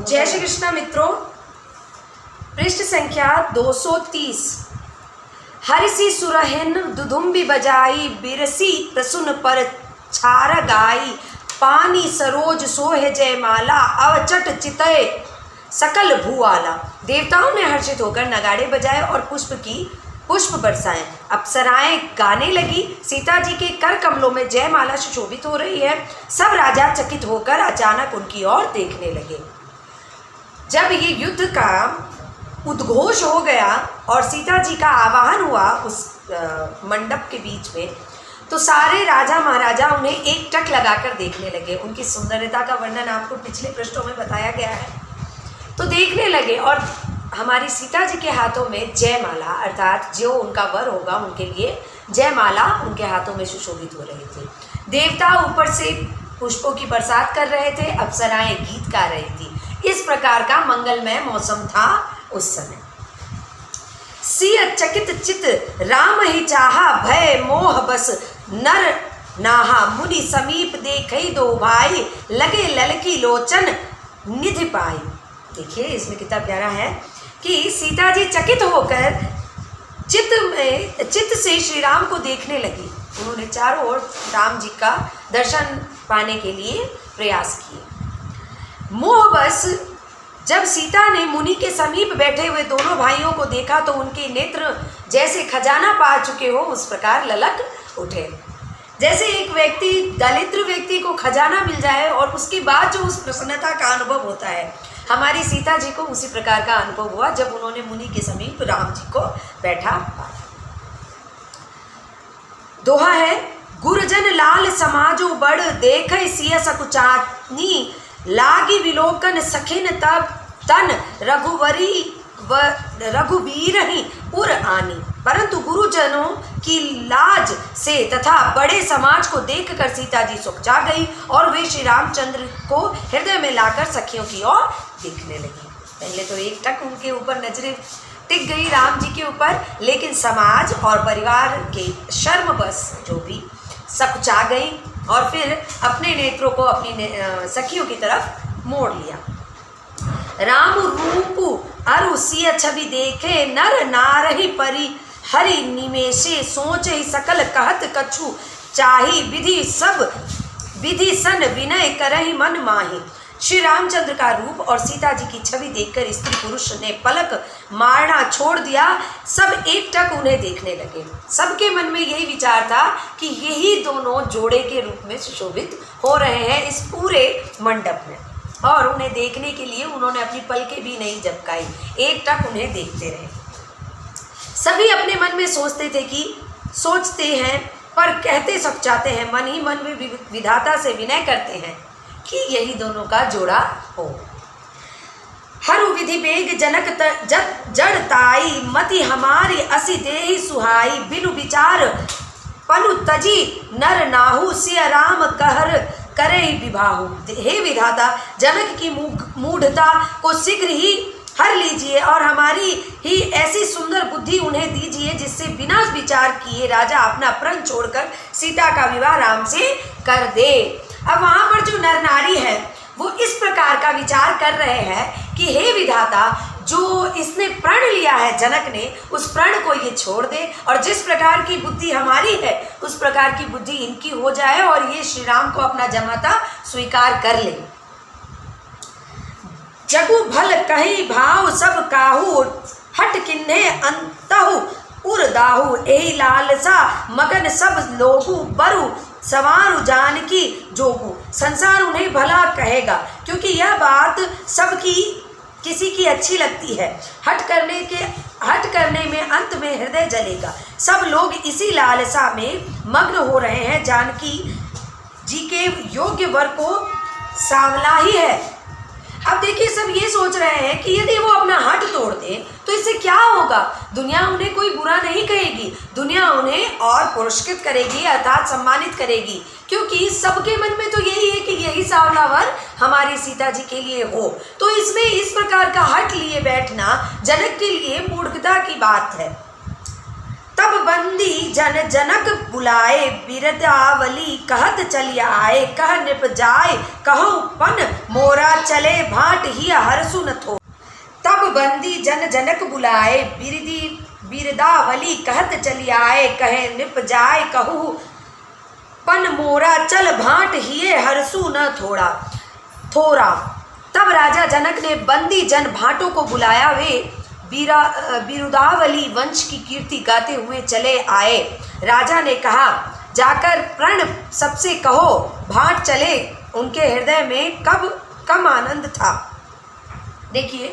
जय श्री कृष्ण मित्रों, पृष्ठ संख्या 230। हरिसी सुरहिन दुदुम्बी बजाई, बिरसी प्रसुन पर छार गाई, पानी सरोज सोहे जयमाला, अवचट चितय सकल भूआला। देवताओं ने हर्षित होकर नगाड़े बजाए और पुष्प बरसाएं। अप्सराएं गाने लगी। सीता जी के कर कमलों में जयमाला सुशोभित हो रही है। सब राजा चकित होकर अचानक उनकी ओर देखने लगे। जब ये युद्ध का उद्घोष हो गया और सीता जी का आवाहन हुआ उस मंडप के बीच में, तो सारे राजा महाराजा उन्हें एक टक लगाकर देखने लगे। उनकी सुंदरता का वर्णन आपको पिछले पृष्ठों में बताया गया है। तो देखने लगे और हमारी सीता जी के हाथों में जयमाला, अर्थात जो उनका वर होगा उनके लिए जयमाला उनके हाथों में सुशोभित हो रही थी। देवता ऊपर से पुष्पों की बरसात कर रहे थे, अप्सराएं गीत गा रही थी। इस प्रकार का मंगलमय मौसम था उस समय। सिय चकित चित राम ही चाहा, भय मोह बस नर नाहा, मुनि समीप देखई दो भाई, लगे ललकी लोचन निधि पाई। देखिए इसमें कितना प्यारा है कि सीता जी चकित होकर चित्त से श्री राम को देखने लगी। उन्होंने चारों ओर राम जी का दर्शन पाने के लिए प्रयास किए। मोहबस जब सीता ने मुनि के समीप बैठे हुए दोनों भाइयों को देखा तो उनके नेत्र जैसे खजाना पा चुके हो उस प्रकार ललक उठे। जैसे एक व्यक्ति, दरिद्र व्यक्ति को खजाना मिल जाए और उसके बाद जो उस प्रसन्नता का अनुभव होता है, हमारी सीता जी को उसी प्रकार का अनुभव हुआ जब उन्होंने मुनि के समीप राम जी को बैठा पाया। दोहा है, गुरजन लाल समाजो बड़, देखे सिय सकुचानी, लागी विलोकन सखिन तब तन रघुवीर ही उर आनी। परंतु गुरुजनों की लाज से तथा बड़े समाज को देखकर सीता जी सुखचा गई और वे श्री रामचंद्र को हृदय में लाकर सखियों की ओर देखने लगी। पहले तो एक टक उनके ऊपर नजरें टिक गई राम जी के ऊपर, लेकिन समाज और परिवार के शर्मवश जो भी सकुचा गई और फिर अपने नेत्रों को अपनी सखियों की तरफ मोड़ लिया। राम रूप अरु सिय छवि देखे, नर नारहि परि हरि निमेषे, सोचे सकल कहत कछु चाही, विधि सन विनय करहि मन माही। श्री रामचंद्र का रूप और सीता जी की छवि देखकर स्त्री पुरुष ने पलक मारना छोड़ दिया। सब एक टक उन्हें देखने लगे। सबके मन में यही विचार था कि यही दोनों जोड़े के रूप में सुशोभित हो रहे हैं इस पूरे मंडप में, और उन्हें देखने के लिए उन्होंने अपनी पलकें भी नहीं झपकाई, एक टक उन्हें देखते रहे। सभी अपने मन में सोचते हैं पर कहते सकुचाते हैं, मन ही मन में विधाता से विनय करते हैं कि यही दोनों का जोड़ा हो। हरु विधि बेग जनक जड़ताई, मति हमारी असी देहि सुहाई, बिनु विचार पनु तजी नर नाहु, सिय राम कहर करे विभाहु। हे विधाता, जनक की मूढ़ता को शीघ्र ही हर लीजिए और हमारी ही ऐसी सुंदर बुद्धि उन्हें दीजिए जिससे बिना विचार किए राजा अपना प्रण छोड़कर सीता का विवाह राम से कर दे। अब वहाँ पर जो नर नारी है वो इस प्रकार का विचार कर रहे हैं कि हे विधाता, जो इसने प्रण लिया है जनक ने, उस प्रण को ये छोड़ दे और जिस प्रकार की बुद्धि हमारी है उस प्रकार की बुद्धि इनकी हो जाए और ये श्री राम को अपना जमाता स्वीकार कर ले। जगु भल कहीं भाव सब काहू, हट किन्हे अंतहु उर दाहू, एही लालसा मगन सब लोगू, बरु सवारु जानकी जोगू। संसार उन्हें भला कहेगा क्योंकि यह बात सबकी किसी की अच्छी लगती है। हट करने में अंत में हृदय जलेगा। सब लोग इसी लालसा में मग्न हो रहे हैं। जानकी जी के योग्य वर को सांवला ही है। अब देखिए सब ये सोच रहे हैं कि यदि वो अपना हट तोड़ दें तो इससे क्या होगा। दुनिया उन्हें कोई बुरा नहीं कहेगी, दुनिया उन्हें और पुरस्कृत करेगी, अर्थात सम्मानित करेगी, क्योंकि सबके मन में तो यही है कि यही सांवला वर हमारी सीता जी के लिए हो। तो इसमें इस प्रकार का हट लिए बैठना जनक के लिए मूर्खता की बात है। तब बंदी जन जनक बुलाए, बिरदावली कहत चलिया आए। कह निप जाए कहूँ पन मोरा, चले भाट ही हरसु न थो। तब बंदी जन जनक बुलाए, बिरदावली कहत चलिया आए। कहे निप जाए कहूँ पन मोरा, चल भाट हिये हरसु न थोरा। तब राजा जनक ने बंदी जन भाटों को बुलाया। वे बिरुदावली वंश की कीर्ति गाते हुए चले आए। राजा ने कहा, जाकर प्रण सबसे कहो भाट चले। उनके हृदय में कम आनंद था। देखिए,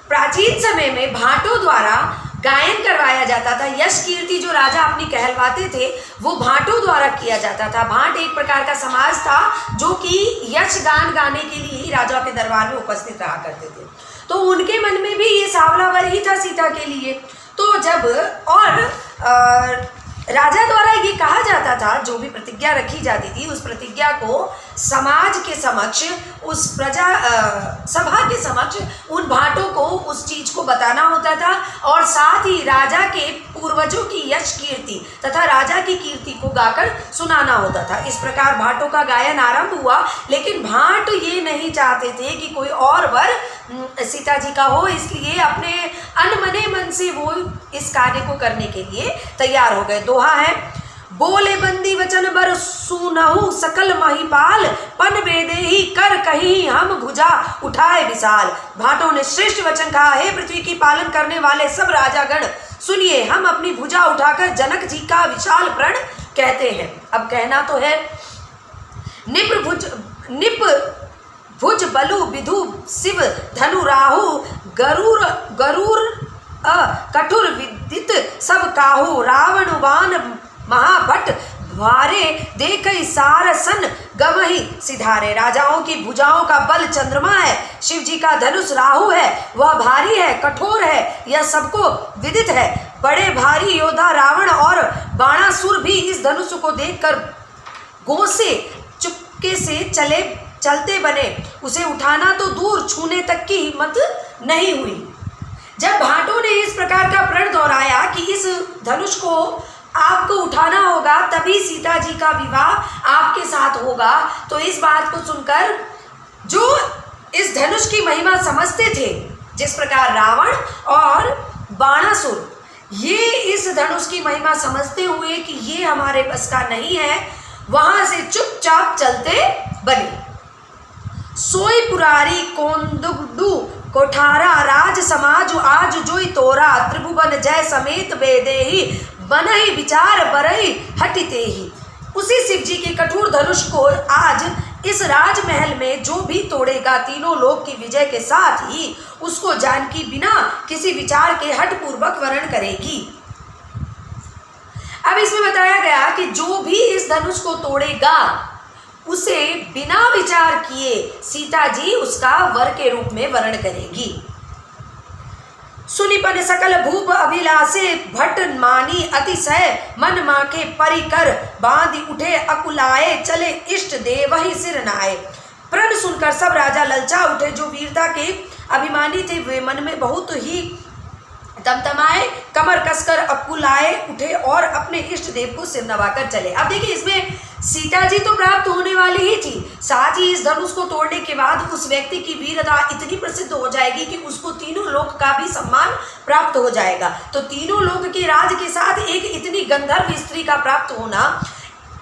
प्राचीन समय में भाटों द्वारा गायन करवाया जाता था। यश कीर्ति जो राजा अपनी कहलवाते थे वो भाटों द्वारा किया जाता था। भाट एक प्रकार का समाज था जो कि यश गान गाने के लिए ही राजा के दरबार में उपस्थित रहा करते थे। तो उनके मन में भी ये सांवला वर ही था सीता के लिए। तो जब राजा द्वारा ये कहा जाता था, जो भी प्रतिज्ञा रखी जाती थी उस प्रतिज्ञा को समाज के समक्ष, उस सभा के समक्ष उन भाटों को उस चीज को बताना होता था और साथ ही राजा के पूर्वजों की यश कीर्ति तथा राजा की कीर्ति को गाकर सुनाना होता था। इस प्रकार भाटों का गायन आरंभ हुआ। लेकिन भाट ये नहीं चाहते थे कि कोई और वर सीता जी का हो, इसलिए अपने अनमने मन से वो इस कार्य को करने के लिए तैयार हो गए। दोहा है, बोले बंदी वचन बर सुनहु सकल महिपाल, पन बेदेही कर कहीं हम भुजा उठाए विशाल। भाटों ने श्रेष्ठ वचन कहा, हे पृथ्वी की पालन करने वाले सब राजागण, सुनिए, हम अपनी भुजा उठाकर जनक जी का विशाल प्रण कहते हैं। अब कहना तो है, निप भुज बलु विधु शिव धनु राहु, गरुर कठुर विदित सब काहू, रावण वान महाभट भारे देखई सारसन गवही सिधारे। राजाओं की भुजाओं का बल चंद्रमा है, शिव जी का धनुष राहु है, वह भारी है, कठोर है, यह सबको विदित है। बड़े भारी योद्धा रावण और बाणासुर भी इस धनुष को देखकर गो से चुपके से चलते बने। उसे उठाना तो दूर, छूने तक की हिम्मत नहीं हुई। जब भाटों ने इस प्रकार का प्रण दोहराया कि इस धनुष को आपको उठाना होगा तभी सीता जी का विवाह आपके साथ होगा, तो इस बात को सुनकर जो इस धनुष की महिमा समझते थे, जिस प्रकार रावण और बाणासुर ये इस धनुष की महिमा समझते हुए कि ये हमारे बस का नहीं है, वहां से चुपचाप चलते बने। सोई पुरारी कोंदुगडू कोठारा, राज समाज आज जोई तोरा, त्रिभुवन जय समेत बेदेही, बनहि विचार बरई हटिते ही। उसी शिव जी के कठोर धनुष को आज इस राजमहल में जो भी तोड़ेगा, तीनों लोक की विजय के साथ ही उसको जानकी बिना किसी विचार के हठपूर्वक वरण करेगी। अब इसमें बताया गया कि जो भी इस धनुष को तोड़ेगा उसे बिना विचार किए सीता जी उसका वर के रूप में वर्ण करेगी। सुनिपन सकल भूप अभिलाषे, भट मानी अतिशय मन माके परिकर, बांधि उठे अकुलाए चले इष्ट देव ही सिर नाए। प्रण सुनकर सब राजा ललचा उठे। जो वीरता के अभिमानी थे वे मन में बहुत ही तमतमाए, कमर कसकर अकुलाए उठे और अपने इष्ट देव को सिर नवाकर चले। अब देखिए, इसमें सीता जी तो प्राप्त होने वाली ही थी, साथ ही इस धनुष को तोड़ने के बाद उस व्यक्ति की वीरता इतनी प्रसिद्ध हो जाएगी कि उसको तीनों लोक का भी सम्मान प्राप्त हो जाएगा। तो तीनों लोक के राज के साथ एक इतनी गंधर्व स्त्री का प्राप्त होना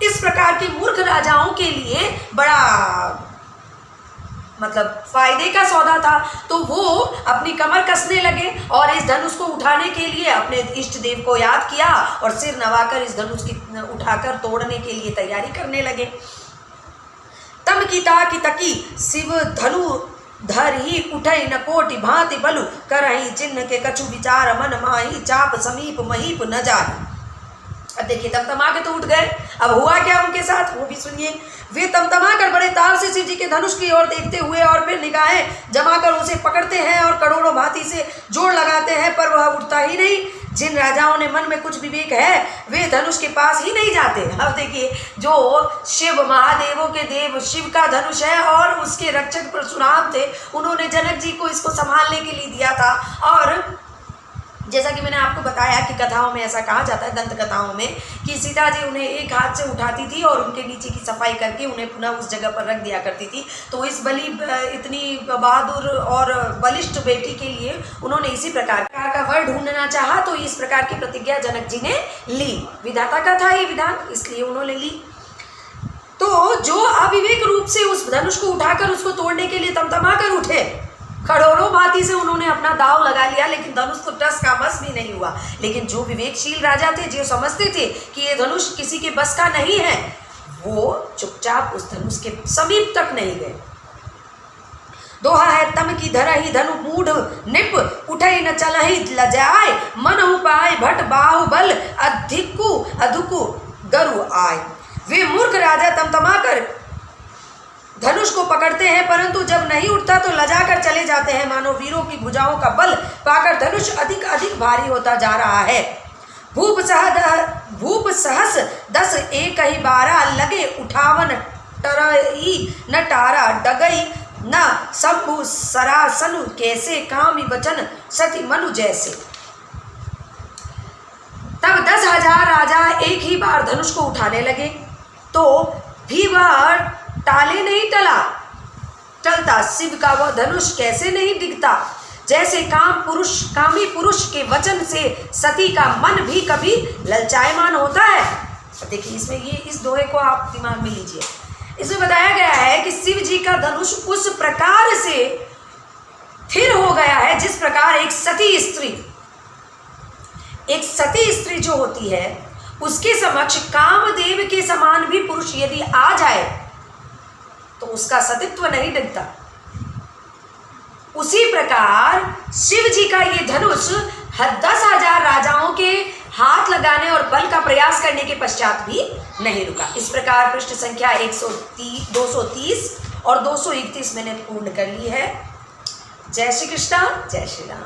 इस प्रकार के मूर्ख राजाओं के लिए बड़ा फायदे का सौदा था। तो वो अपनी कमर कसने लगे और इस धनुष को उठाने के लिए अपने इष्ट देव को याद किया और सिर नवाकर इस धनुष की उठाकर तोड़ने के लिए तैयारी करने लगे। तम की तकी शिव धनु धर ही उठई न कोटि भांति बलु, करही चिन्ह के कछु विचार मन माही, चाप समीप महीप न जाही। अब देखिए, तमतमा के तो उठ गए। अब हुआ क्या उनके साथ वो भी सुनिए। वे तमतमा कर बड़े तार से शिव जी के धनुष की ओर देखते हुए और फिर निगाहें जमाकर उसे पकड़ते हैं और करोड़ों भांति से जोड़ लगाते हैं, पर वह उठता ही नहीं। जिन राजाओं ने मन में कुछ विवेक है वे धनुष के पास ही नहीं जाते। अब देखिए, जो शिव महादेवों के देव शिव का धनुष है और उसके रक्षक परशुराम थे, उन्होंने जनक जी को इसको संभालने के लिए दिया था और जैसा कि मैंने आपको बताया कि कथाओं में ऐसा कहा जाता है, दंत कथाओं में, कि सीता जी उन्हें एक हाथ से उठाती थी और उनके नीचे की सफाई करके उन्हें पुनः उस जगह पर रख दिया करती थी। तो इस इतनी बहादुर और बलिष्ठ बेटी के लिए उन्होंने इसी प्रकार का वर ढूंढना चाहा, तो इस प्रकार की प्रतिज्ञा जनक जी ने ली। विधाता का था ये विधान, इसलिए उन्होंने ली। तो जो अविवेक रूप से उस धनुष को उठाकर उसको तोड़ने के लिए तमतमा कर उठे, करोड़ों भांति से उन्होंने अपना दाव लगा लिया, लेकिन धनुष तो टस का मस भी नहीं हुआ। लेकिन जो विवेकशील राजा थे, जो समझते थे कि ये धनुष किसी के बस का नहीं है, वो चुपचाप उस धनुष के समीप तक नहीं गए। दोहा है तम की धरहि धनु मूढ़ निप, उठई न चलहि लजाय, मन उपाय भट बाहुबल अधिकु अधुकु गरु आय। वे मूर्ख राजा तमतमा कर धनुष को पकड़ते हैं, परंतु जब नहीं उठता तो लजाकर चले जाते हैं, मानो वीरों की भुजाओं का बल पाकर धनुष अधिक अधिक भारी होता जा रहा है। भूप सहस 10 एक ही 12, लगे उठावन टरई न टारा, डगई न शंभु सरासनु, कैसे कामी वचन सती मनु जैसे। तब 10,000 राजा एक ही बार धनुष को उठाने लगे, तो भी वह टाले नहीं टलता। शिव का वह धनुष कैसे नहीं दिखता, जैसे कामी पुरुष के वचन से सती का मन भी कभी ललचायमान होता है। देखिए इसमें इस दोहे को आप दिमाग में लीजिए। इसमें बताया गया है कि शिव जी का धनुष उस प्रकार से स्थिर हो गया है जिस प्रकार एक सती स्त्री जो होती है उसके समक्ष कामदेव के समान भी पुरुष यदि आ जाए तो उसका सतीत्व नहीं दिखता। उसी प्रकार शिव जी का ये धनुष 10,000 राजाओं के हाथ लगाने और बल का प्रयास करने के पश्चात भी नहीं रुका। इस प्रकार पृष्ठ संख्या 230 और 231 मैंने पूर्ण कर ली है। जय श्री कृष्ण, जय श्री राम।